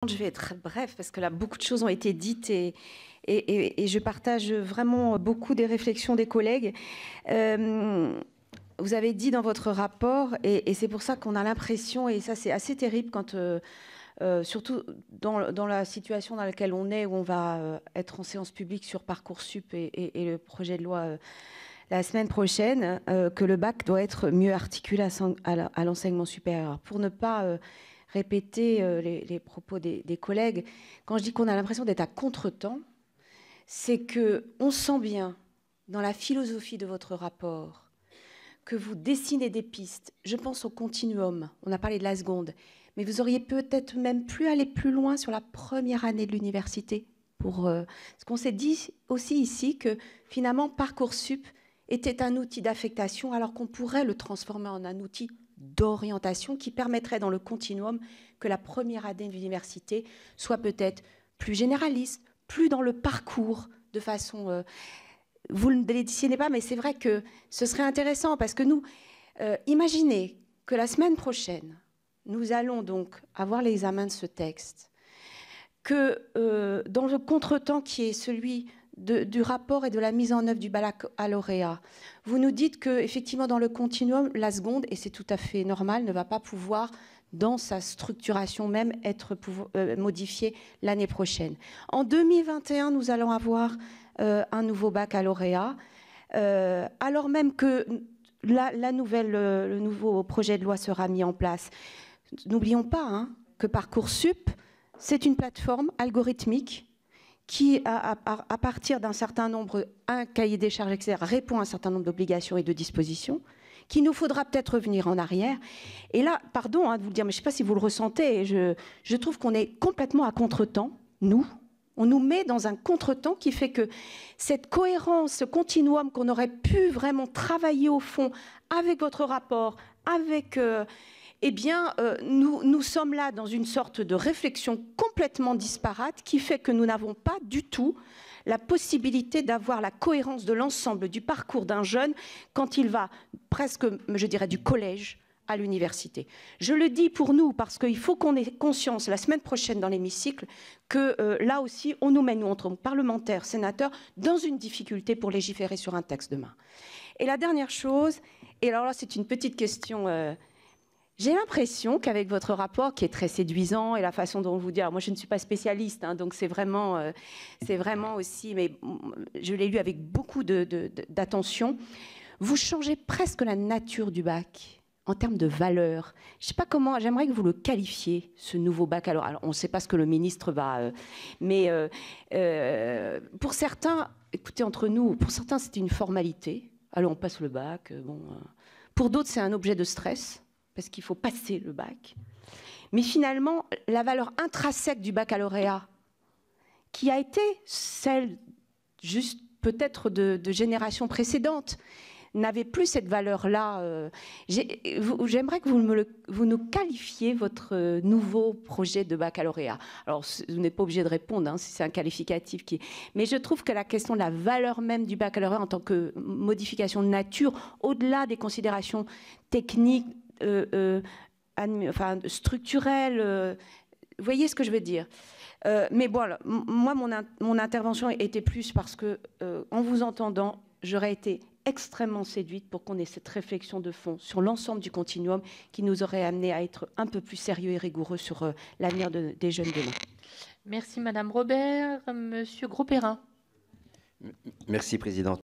Je vais être bref parce que là, beaucoup de choses ont été dites et je partage vraiment beaucoup des réflexions des collègues. Vous avez dit dans votre rapport, et c'est pour ça qu'on a l'impression, et ça c'est assez terrible quand, surtout dans la situation dans laquelle on est, où on va être en séance publique sur Parcoursup et le projet de loi la semaine prochaine, que le bac doit être mieux articulé à l'enseignement supérieur. Pour ne pas répéter les propos des collègues, quand je dis qu'on a l'impression d'être à contre-temps, c'est qu'on sent bien dans la philosophie de votre rapport que vous dessinez des pistes. Je pense au continuum, on a parlé de la seconde, mais vous auriez peut-être même pu aller plus loin sur la première année de l'université. Parce qu'on s'est dit aussi ici que finalement Parcoursup était un outil d'affectation alors qu'on pourrait le transformer en un outil d'orientation qui permettrait dans le continuum que la première année de l'université soit peut-être plus généraliste, plus dans le parcours, de façon... vous ne le dessinez pas, mais c'est vrai que ce serait intéressant parce que nous, imaginez que la semaine prochaine, nous allons donc avoir l'examen de ce texte, que dans le contretemps qui est celui du rapport et de la mise en œuvre du baccalauréat, vous nous dites qu'effectivement dans le continuum, la seconde, et c'est tout à fait normal, ne va pas pouvoir, dans sa structuration même, être modifiée l'année prochaine. En 2021, nous allons avoir un nouveau baccalauréat, alors même que le nouveau projet de loi sera mis en place. N'oublions pas que Parcoursup, c'est une plateforme algorithmique qui, à partir d'un certain nombre, un cahier des charges, etc., répond à un certain nombre d'obligations et de dispositions, qu'il nous faudra peut-être revenir en arrière. Et là, pardon de vous le dire, mais je ne sais pas si vous le ressentez, je trouve qu'on est complètement à contre-temps, nous. On nous met dans un contre-temps qui fait que cette cohérence, ce continuum qu'on aurait pu vraiment travailler au fond avec votre rapport, avec... nous sommes là dans une sorte de réflexion complètement disparate qui fait que nous n'avons pas du tout la possibilité d'avoir la cohérence de l'ensemble du parcours d'un jeune quand il va presque, je dirais, du collège à l'université. Je le dis pour nous parce qu'il faut qu'on ait conscience la semaine prochaine dans l'hémicycle que là aussi on nous met, nous, entre parlementaires, sénateurs, dans une difficulté pour légiférer sur un texte demain. Et la dernière chose, et alors là c'est une petite question... j'ai l'impression qu'avec votre rapport, qui est très séduisant, et la façon dont vous dites, alors moi je ne suis pas spécialiste, donc c'est vraiment aussi, mais je l'ai lu avec beaucoup d'attention, vous changez presque la nature du bac en termes de valeur. Je ne sais pas comment, j'aimerais que vous le qualifiez, ce nouveau baccalauréat. Alors on ne sait pas ce que le ministre va... mais pour certains, écoutez, entre nous, pour certains c'est une formalité. Alors on passe le bac, pour d'autres c'est un objet de stress, parce qu'il faut passer le bac. Mais finalement, la valeur intrinsèque du baccalauréat, qui a été celle juste peut-être de générations précédentes, n'avait plus cette valeur-là. J'aimerais que vous nous qualifiez votre nouveau projet de baccalauréat. Alors, vous n'êtes pas obligé de répondre si c'est un qualificatif qui est... Mais je trouve que la question de la valeur même du baccalauréat en tant que modification de nature, au-delà des considérations techniques, structurelle, vous voyez ce que je veux dire. Mais voilà, moi mon intervention était plus parce que en vous entendant, j'aurais été extrêmement séduite pour qu'on ait cette réflexion de fond sur l'ensemble du continuum qui nous aurait amené à être un peu plus sérieux et rigoureux sur l'avenir des jeunes demain. Merci Madame Robert. Monsieur Grosperrin. Merci Présidente.